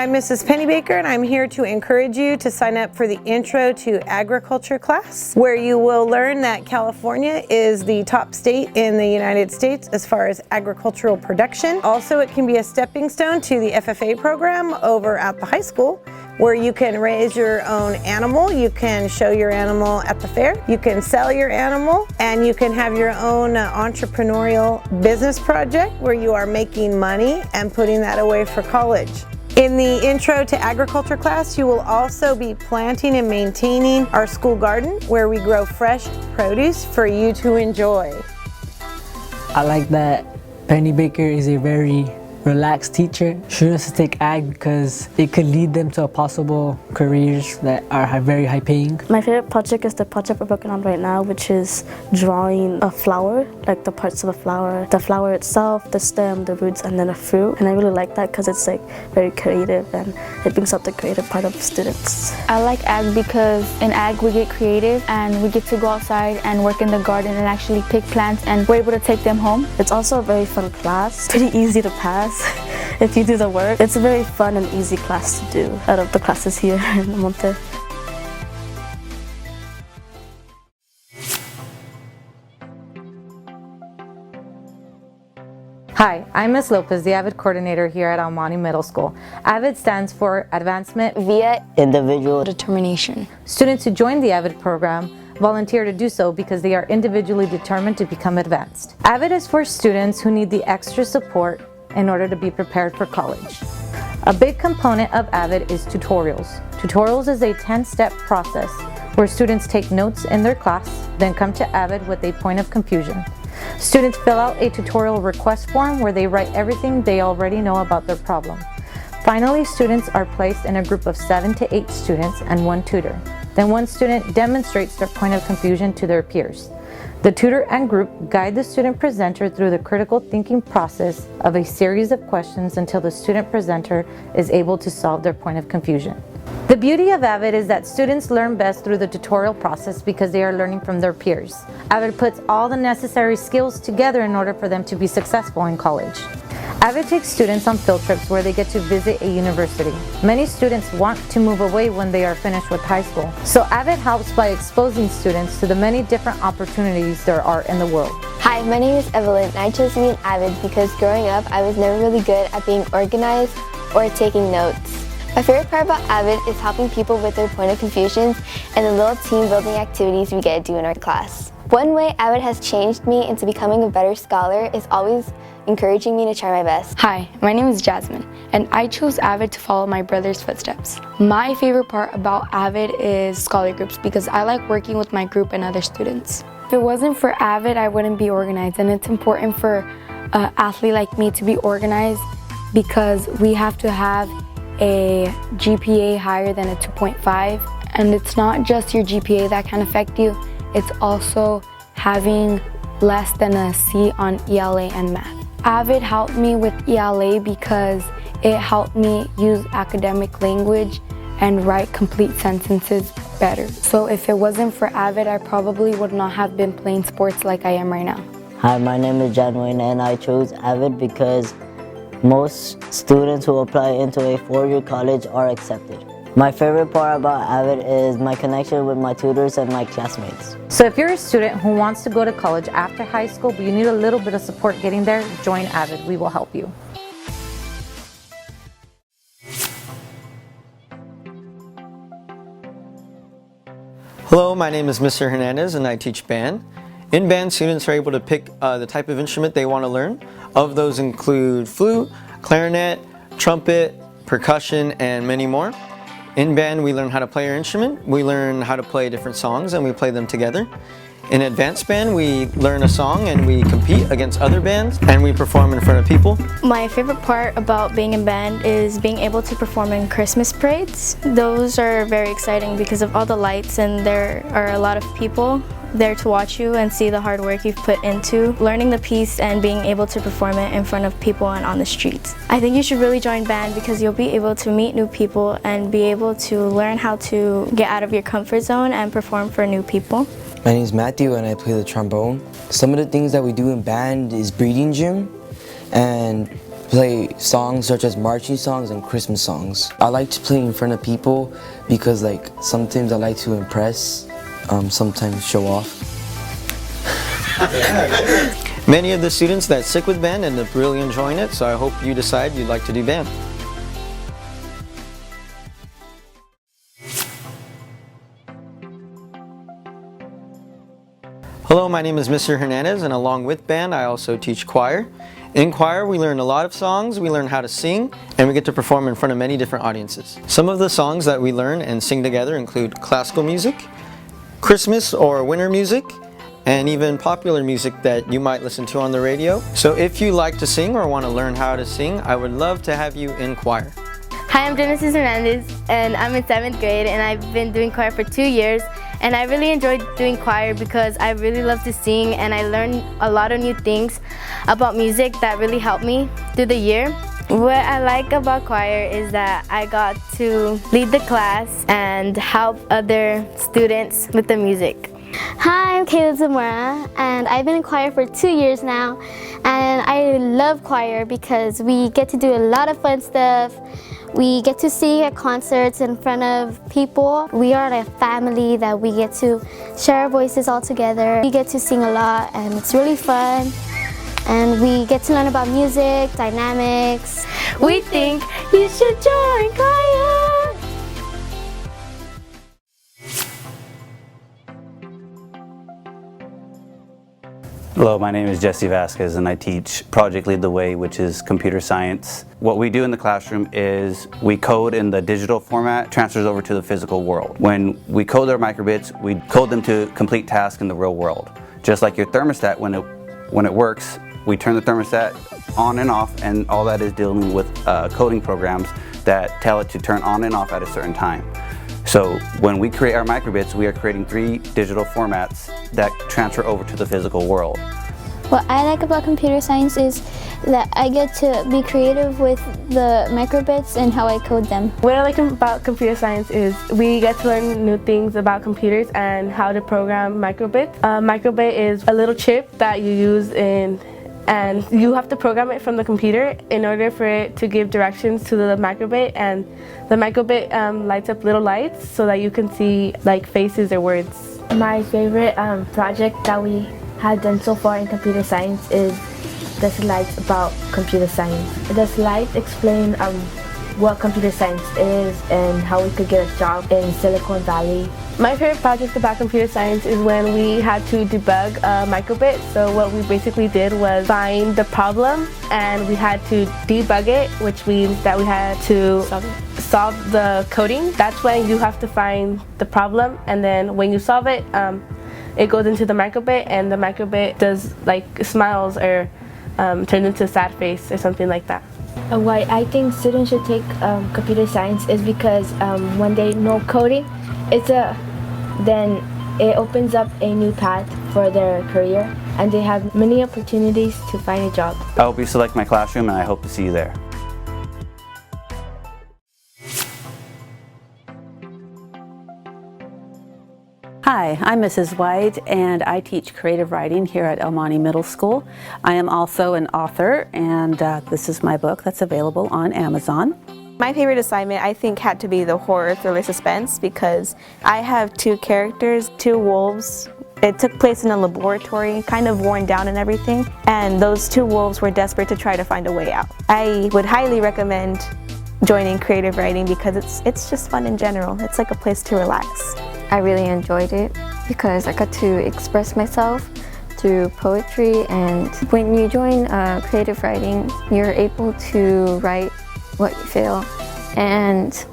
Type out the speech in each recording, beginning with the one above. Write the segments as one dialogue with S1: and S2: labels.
S1: I'm Mrs. Pennybaker, and I'm here to encourage you to sign up for the Intro to Agriculture class, where you will learn that California is the top state in the United States as far as agricultural production. Also, it can be a stepping stone to the FFA program over at the high school, where you can raise your own animal, you can show your animal at the fair, you can sell your animal, and you can have your own entrepreneurial business project where you are making money and putting that away for college. In the Intro to Agriculture class, you will also be planting and maintaining our school garden where we grow fresh produce for you to enjoy.
S2: I like that Pennybaker is a very relaxed teacher. She wants to take ag because it could lead them to possible careers that are very high paying.
S3: My favorite project is the project we're working on right now, which is drawing a flower, like the parts of a flower. The flower itself, the stem, the roots, and then a fruit. And I really like that because it's like very creative and it brings out the creative part of students.
S4: I like ag because in ag we get creative and we get to go outside and work in the garden and actually pick plants, and we're able to take them home.
S3: It's also a very fun class, pretty easy to pass if you do the work. It's a very fun and easy class to do out of the classes here in Monte.
S5: Hi, I'm Ms. Lopez, the AVID coordinator here at Almani Middle School. AVID stands for Advancement
S6: via Individual Determination.
S5: Students who join the AVID program volunteer to do so because they are individually determined to become advanced. AVID is for students who need the extra support in order to be prepared for college. A big component of AVID is tutorials. Tutorials is a 10-step process where students take notes in their class, then come to AVID with a point of confusion. Students fill out a tutorial request form where they write everything they already know about their problem. Finally, students are placed in a group of 7 to 8 students and one tutor. Then one student demonstrates their point of confusion to their peers. The tutor and group guide the student presenter through the critical thinking process of a series of questions until the student presenter is able to solve their point of confusion. The beauty of AVID is that students learn best through the tutorial process because they are learning from their peers. AVID puts all the necessary skills together in order for them to be successful in college. AVID takes students on field trips where they get to visit a university. Many students want to move away when they are finished with high school. So AVID helps by exposing students to the many different opportunities there are in the world.
S6: Hi, my name is Evelyn and I chose to be an AVID because growing up I was never really good at being organized or taking notes. My favorite part about AVID is helping people with their point of confusions and the little team building activities we get to do in our class. One way AVID has changed me into becoming a better scholar is always encouraging me to try my best.
S7: Hi, my name is Jasmine, and I chose AVID to follow my brother's footsteps. My favorite part about AVID is scholar groups because I like working with my group and other students. If it wasn't for AVID, I wouldn't be organized, and it's important for an athlete like me to be organized because we have to have a GPA higher than a 2.5, and it's not just your GPA that can affect you, it's also having less than a C on ELA and math. AVID helped me with ELA because it helped me use academic language and write complete sentences better. So if it wasn't for AVID, I probably would not have been playing sports like I am right now.
S8: Hi, my name is John Wayne and I chose AVID because most students who apply into a four-year college are accepted. My favorite part about AVID is my connection with my tutors and my classmates.
S5: So if you're a student who wants to go to college after high school, but you need a little bit of support getting there, join AVID. We will help you.
S9: Hello, my name is Mr. Hernandez and I teach band. In band, students are able to pick the type of instrument they want to learn. Of those include flute, clarinet, trumpet, percussion, and many more. In band, we learn how to play our instrument, we learn how to play different songs, and we play them together. In advanced band, we learn a song and we compete against other bands, and we perform in front of people.
S4: My favorite part about being in band is being able to perform in Christmas parades. Those are very exciting because of all the lights, and there are a lot of people there to watch you and see the hard work you've put into learning the piece and being able to perform it in front of people and on the streets. I think you should really join band because you'll be able to meet new people and be able to learn how to get out of your comfort zone and perform for new people.
S10: My name is Matthew and I play the trombone. Some of the things that we do in band is breathing gym, and play songs such as marching songs and Christmas songs. I like to play in front of people because sometimes I like to impress, sometimes show off.
S9: Many of the students that stick with band end up really enjoying it, so I hope you decide you'd like to do band. Hello, my name is Mr. Hernandez, and along with band, I also teach choir. In choir, we learn a lot of songs, we learn how to sing, and we get to perform in front of many different audiences. Some of the songs that we learn and sing together include classical music, Christmas or winter music, and even popular music that you might listen to on the radio. So if you like to sing or want to learn how to sing, I would love to have you in choir.
S11: Hi, I'm Genesis Hernandez, and I'm in 7th grade, and I've been doing choir for 2 years. And I really enjoyed doing choir because I really love to sing, and I learned a lot of new things about music that really helped me through the year. What I like about choir is that I got to lead the class and help other students with the music.
S12: Hi, I'm Kayla Zamora, and I've been in choir for 2 years now, and I love choir because we get to do a lot of fun stuff. We get to sing at concerts in front of people. We are a family that we get to share our voices all together. We get to sing a lot, and it's really fun. And we get to learn about music, dynamics.
S11: We think you should join choir.
S13: Hello, my name is Jesse Vasquez, and I teach Project Lead the Way, which is computer science. What we do in the classroom is we code in the digital format, transfers over to the physical world. When we code our microbits, we code them to complete tasks in the real world. Just like your thermostat, when it works, we turn the thermostat on and off, and all that is dealing with coding programs that tell it to turn on and off at a certain time. So when we create our microbits, we are creating 3 digital formats that transfer over to the physical world.
S12: What I like about computer science is that I get to be creative with the microbits and how I code them.
S11: What I like about computer science is we get to learn new things about computers and how to program microbits. Microbit is a little chip that you use and you have to program it from the computer in order for it to give directions to the microbit, and the microbit lights up little lights so that you can see like faces or words.
S14: My favorite project that we have done so far in computer science is the slides about computer science. The slides explain what computer science is and how we could get a job in Silicon Valley.
S11: My favorite project about computer science is when we had to debug a microbit. So what we basically did was find the problem, and we had to debug it, which means that we had to solve the coding. That's when you have to find the problem, and then when you solve it, it goes into the microbit, and the microbit does like smiles or turns into a sad face or something like that.
S14: Why I think students should take computer science is because when they know coding, then it opens up a new path for their career, and they have many opportunities to find a job.
S13: I hope you select my classroom, and I hope to see you there.
S15: Hi, I'm Mrs. White, and I teach creative writing here at El Monte Middle School. I am also an author, and this is my book that's available on Amazon.
S16: My favorite assignment, I think, had to be the horror thriller suspense, because I have 2 characters, 2 wolves. It took place in a laboratory, kind of worn down and everything, and those 2 wolves were desperate to try to find a way out. I would highly recommend joining creative writing because it's just fun in general. It's like a place to relax.
S17: I really enjoyed it because I got to express myself through poetry, and when you join creative writing, you're able to write what you feel, and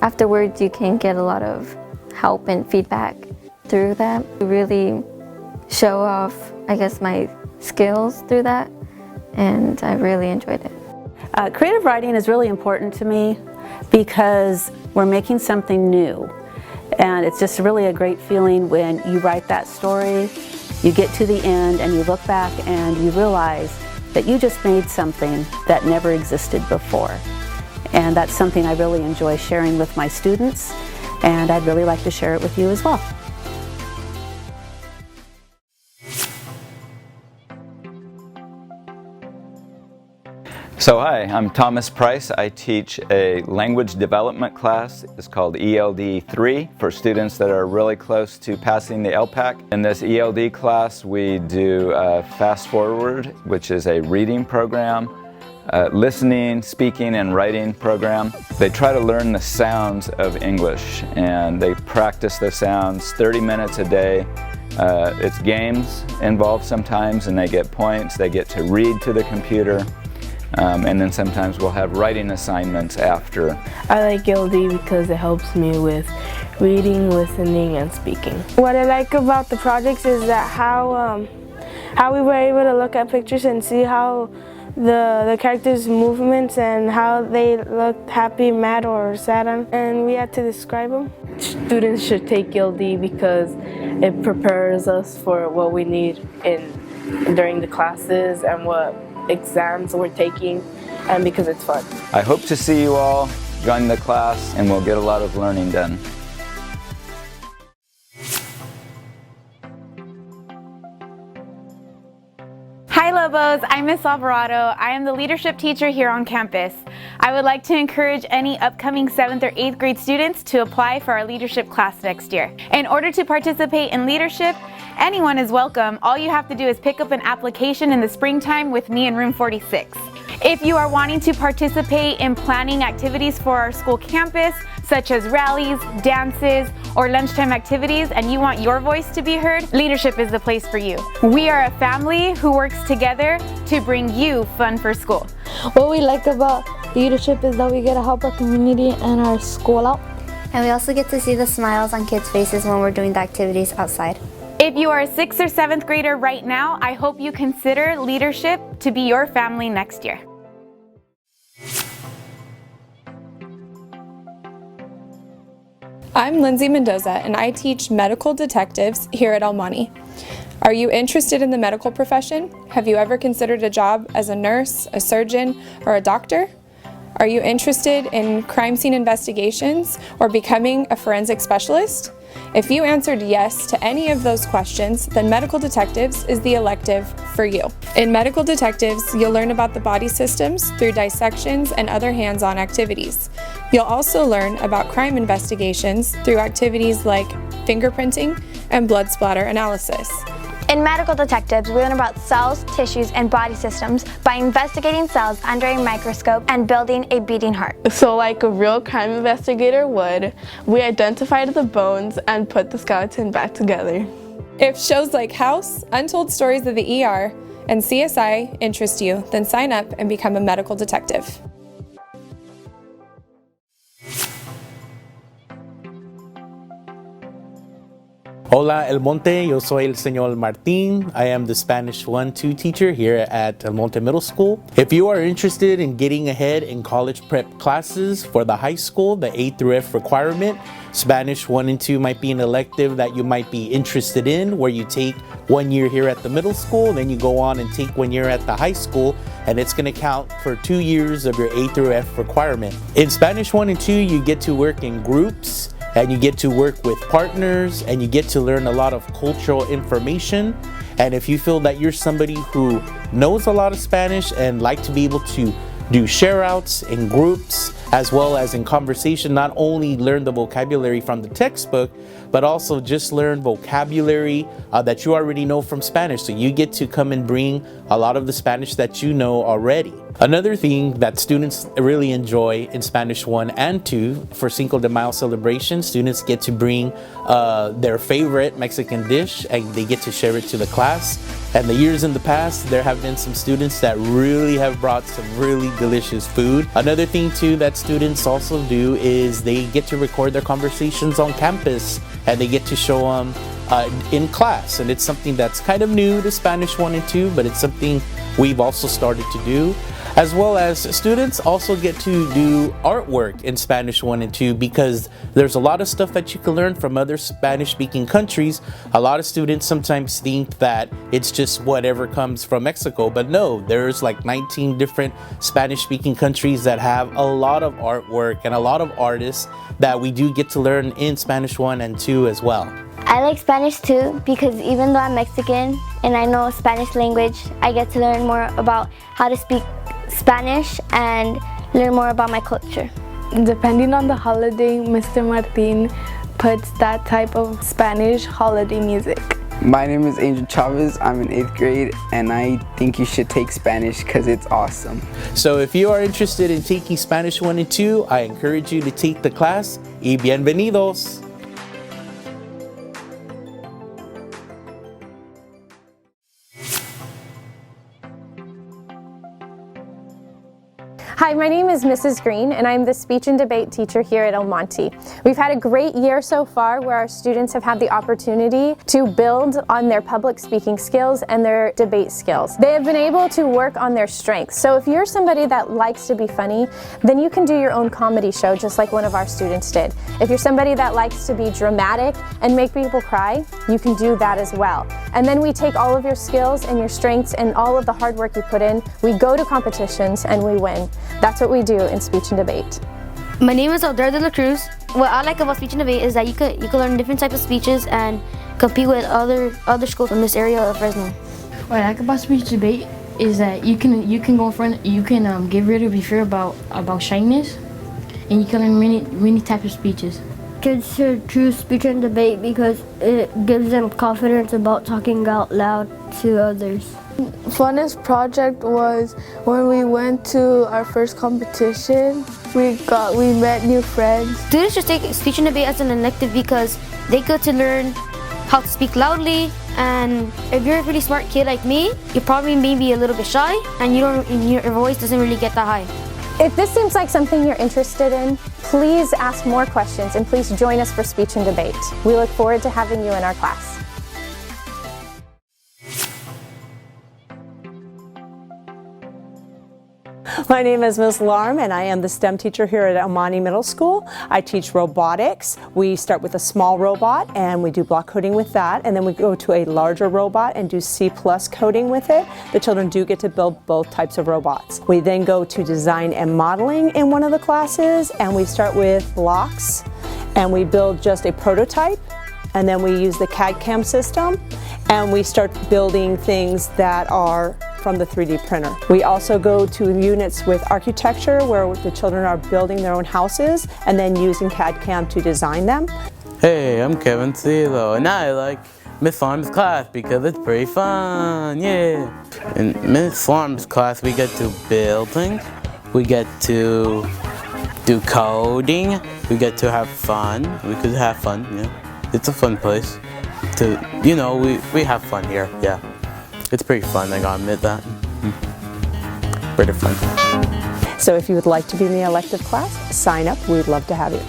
S17: afterwards you can get a lot of help and feedback through that. To really show off, I guess, my skills through that, and I really enjoyed it.
S15: Creative writing is really important to me because we're making something new. And it's just really a great feeling when you write that story, you get to the end and you look back and you realize that you just made something that never existed before. And that's something I really enjoy sharing with my students, and I'd really like to share it with you as well.
S18: So hi, I'm Thomas Price. I teach a language development class. It's called ELD 3 for students that are really close to passing the LPAC. In this ELD class, we do Fast Forward, which is a reading program, listening, speaking, and writing program. They try to learn the sounds of English, and they practice the sounds 30 minutes a day. It's games involved sometimes, and they get points. They get to read to the computer. And then sometimes we'll have writing assignments after.
S11: I like ELD because it helps me with reading, listening, and speaking. What I like about the projects is that how we were able to look at pictures and see how the characters' movements and how they looked happy, mad, or sad, and we had to describe them. Students should take ELD because it prepares us for what we need during the classes and what exams we're taking, and because it's fun.
S18: I hope to see you all join the class, and we'll get a lot of learning done.
S19: Hi Lobos, I'm Miss Alvarado. I am the leadership teacher here on campus. I would like to encourage any upcoming 7th or 8th grade students to apply for our leadership class next year. In order to participate in leadership, anyone is welcome. All you have to do is pick up an application in the springtime with me in room 46. If you are wanting to participate in planning activities for our school campus, such as rallies, dances, or lunchtime activities, and you want your voice to be heard, leadership is the place for you. We are a family who works together to bring you fun for school.
S20: What we like about leadership is that we get to help our community and our school out.
S21: And we also get to see the smiles on kids' faces when we're doing the activities outside.
S19: If you are a 6th or 7th grader right now, I hope you consider leadership to be your family next year.
S22: I'm Lindsay Mendoza, and I teach medical detectives here at El Monte. Are you interested in the medical profession? Have you ever considered a job as a nurse, a surgeon, or a doctor? Are you interested in crime scene investigations or becoming a forensic specialist? If you answered yes to any of those questions, then Medical Detectives is the elective for you. In Medical Detectives, you'll learn about the body systems through dissections and other hands-on activities. You'll also learn about crime investigations through activities like fingerprinting and blood splatter analysis.
S23: In Medical Detectives, we learn about cells, tissues, and body systems by investigating cells under a microscope and building a beating heart.
S11: So like a real crime investigator would, we identified the bones and put the skeleton back together.
S22: If shows like House, Untold Stories of the ER, and CSI interest you, then sign up and become a medical detective.
S24: Hola El Monte, yo soy el señor Martín. I am the Spanish 1-2 teacher here at El Monte Middle School. If you are interested in getting ahead in college prep classes for the high school, the A through F requirement, Spanish 1 and 2 might be an elective that you might be interested in, where you take 1 year here at the middle school, then you go on and take 1 year at the high school, and it's going to count for 2 years of your A through F requirement. In Spanish 1 and 2, you get to work in groups, and you get to work with partners, and you get to learn a lot of cultural information. And if you feel that you're somebody who knows a lot of Spanish and like to be able to do share outs in groups as well as in conversation, not only learn the vocabulary from the textbook, but also just learn vocabulary that you already know from Spanish. So you get to come and bring a lot of the Spanish that you know already. Another thing that students really enjoy in Spanish 1 and 2, for Cinco de Mayo celebration, students get to bring their favorite Mexican dish and they get to share it to the class. And the years in the past, there have been some students that really have brought some really delicious food. Another thing too that students also do is they get to record their conversations on campus and they get to show them in class. And it's something that's kind of new to Spanish 1 and 2, but it's something we've also started to do. As well as students also get to do artwork in Spanish 1 and 2, because there's a lot of stuff that you can learn from other Spanish-speaking countries. A lot of students sometimes think that it's just whatever comes from Mexico, but no, there's like 19 different Spanish-speaking countries that have a lot of artwork and a lot of artists that we do get to learn in Spanish 1 and 2 as well.
S12: I like Spanish too because even though I'm Mexican and I know Spanish language, I get to learn more about how to speak Spanish and learn more about my culture.
S20: Depending on the holiday, Mr. Martin puts that type of Spanish holiday music.
S1: My name is Angel Chavez. I'm in 8th grade and I think you should take Spanish because it's awesome.
S24: So if you are interested in taking Spanish 1 and 2, I encourage you to take the class. Y bienvenidos!
S2: Hi, my name is Mrs. Green and I'm the speech and debate teacher here at El Monte. We've had a great year so far where our students have had the opportunity to build on their public speaking skills and their debate skills. They have been able to work on their strengths. So if you're somebody that likes to be funny, then you can do your own comedy show just like one of our students did. If you're somebody that likes to be dramatic and make people cry, you can do that as well. And then we take all of your skills and your strengths and all of the hard work you put in, we go to competitions and we win. That's what we do in speech and debate.
S12: My name is Alder de la Cruz. What I like about speech and debate is that you could learn different types of speeches and compete with other schools from this area of Fresno.
S14: What I like about speech and debate is that you can go in front, you can get rid of your fear about shyness, and you can learn many types of speeches.
S3: Kids should choose speech and debate because it gives them confidence about talking out loud to others.
S20: Funnest project was when we went to our first competition. We met new friends.
S12: Students should take speech and debate as an elective because they get to learn how to speak loudly, and if you're a really smart kid like me, you're probably maybe a little bit shy and your voice doesn't really get that high.
S2: If this seems like something you're interested in, please ask more questions and please join us for speech and debate. We look forward to having you in our class.
S6: My name is Ms. Larm and I am the STEM teacher here at El Monte Middle School. I teach robotics. We start with a small robot and we do block coding with that, and then we go to a larger robot and do C+ coding with it. The children do get to build both types of robots. We then go to design and modeling in one of the classes, and we start with blocks and we build just a prototype, and then we use the CAD/CAM system and we start building things that are from the 3D printer. We also go to units with architecture where the children are building their own houses and then using CAD/CAM to design them.
S25: Hey, I'm Kevin Celo and I like Miss Farm's class because it's pretty fun, yeah. In Miss Farm's class we get to build things, we get to do coding, we get to have fun, we could have fun, yeah. It's a fun place to, you know, we have fun here, yeah. It's pretty fun, I gotta admit that. Pretty fun.
S6: So if you would like to be in the elective class, sign up. We'd love to have you.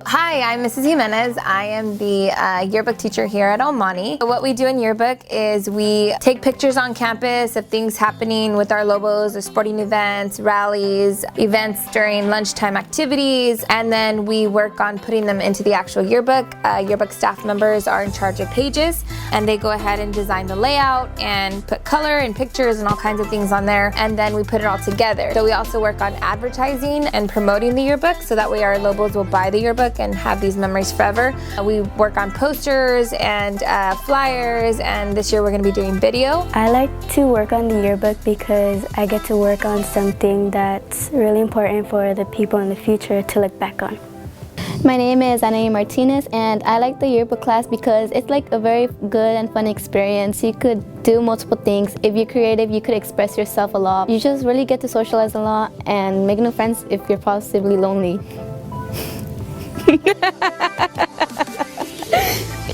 S26: Hi, I'm Mrs. Jimenez. I am the yearbook teacher here at El Monte. What we do in yearbook is we take pictures on campus of things happening with our Lobos, or sporting events, rallies, events during lunchtime activities, and then we work on putting them into the actual yearbook. Yearbook staff members are in charge of pages, and they go ahead and design the layout and put color and pictures and all kinds of things on there, and then we put it all together. So we also work on advertising and promoting the yearbook so that way our Lobos will buy the yearbook and have these memories forever. We work on posters and flyers, and this year we're going to be doing video.
S27: I like to work on the yearbook because I get to work on something that's really important for the people in the future to look back on.
S4: My name is Anaí Martinez and I like the yearbook class because it's like a very good and fun experience. You could do multiple things. If you're creative, you could express yourself a lot. You just really get to socialize a lot and make new friends if you're possibly lonely.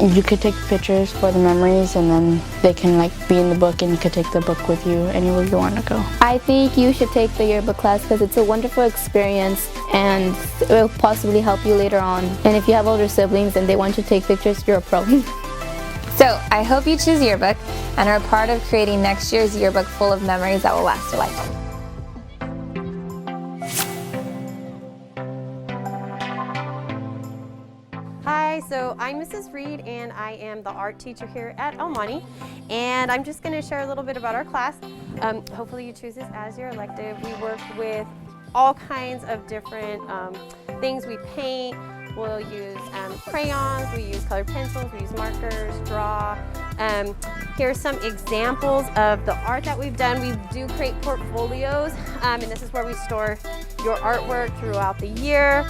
S28: You could take pictures for the memories and then they can like be in the book and you could take the book with you anywhere you want to go.
S4: I think you should take the yearbook class because it's a wonderful experience and it will possibly help you later on. And if you have older siblings and they want you to take pictures, you're a pro.
S26: So I hope you choose yearbook and are a part of creating next year's yearbook full of memories that will last a lifetime.
S29: Hi, so I'm Mrs. Reed and I am the art teacher here at El Monte, and I'm just going to share a little bit about our class. Hopefully you choose this as your elective. We work with all kinds of different things. We paint, We'll use crayons, we use colored pencils, we use markers, draw. Here's some examples of the art that we've done. We do create portfolios, and this is where we store your artwork throughout the year.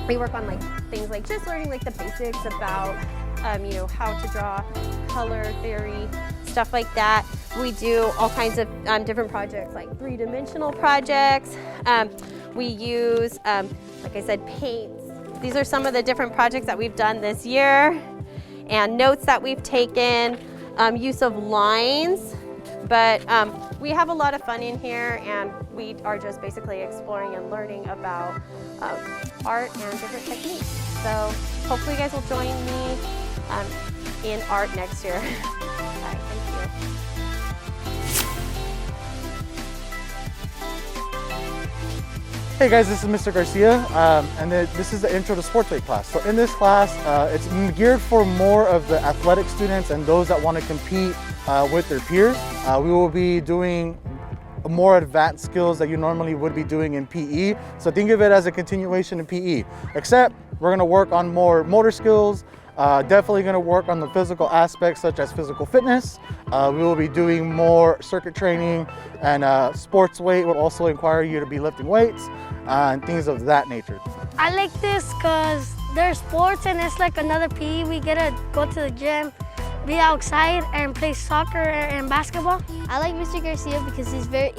S29: We work on things like just learning the basics about how to draw, color theory, stuff like that. We do all kinds of different projects, like three-dimensional projects. We use, like I said, paints. These are some of the different projects that we've done this year, and notes that we've taken, use of lines. But we have a lot of fun in here, and we are just basically exploring and learning about art and different techniques. So hopefully you guys will join me in art next year. All right, thank you.
S5: Hey guys, this is Mr. Garcia, and this is the Intro to Sports Weight class. So in this class, it's geared for more of the athletic students and those that want to compete with their peers. We will be doing more advanced skills that you normally would be doing in PE. So think of it as a continuation in PE, except we're going to work on more motor skills, definitely going to work on the physical aspects such as physical fitness. We will be doing more circuit training, and sports weight will also require you to be lifting weights and things of that nature.
S3: I like this because there's sports and it's like another PE. We get to go to the gym, be outside and play soccer and basketball.
S12: I like Mr. Garcia because he's very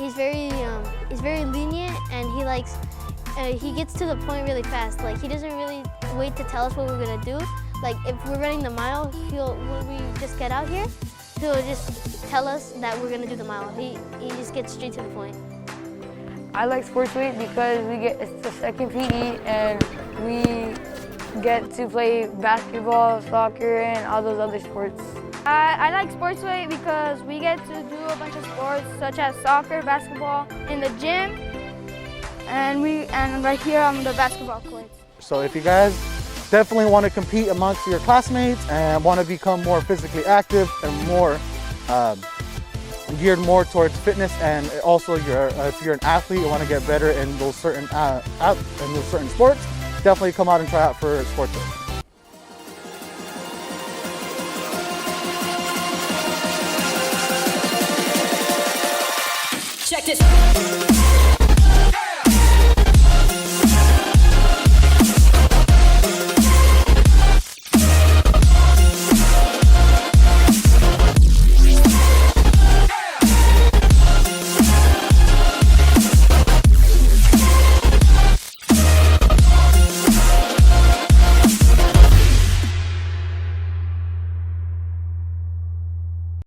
S12: lenient, and he gets to the point really fast. Like, he doesn't really wait to tell us what we're gonna do. Like, if we're running the mile, when we just get out here, he'll just tell us that we're gonna do the mile. He just gets straight to the point.
S11: I like sports weight because it's the second PE, and we get to play basketball, soccer, and all those other sports.
S3: I like sports weight because we get to do a bunch of sports such as soccer, basketball in the gym, and right here on the basketball courts.
S5: So if you guys definitely want to compete amongst your classmates and want to become more physically active and more geared more towards fitness, and also if you're an athlete, you want to get better in those certain sports, definitely come out and try out for sports weight.
S7: Check this.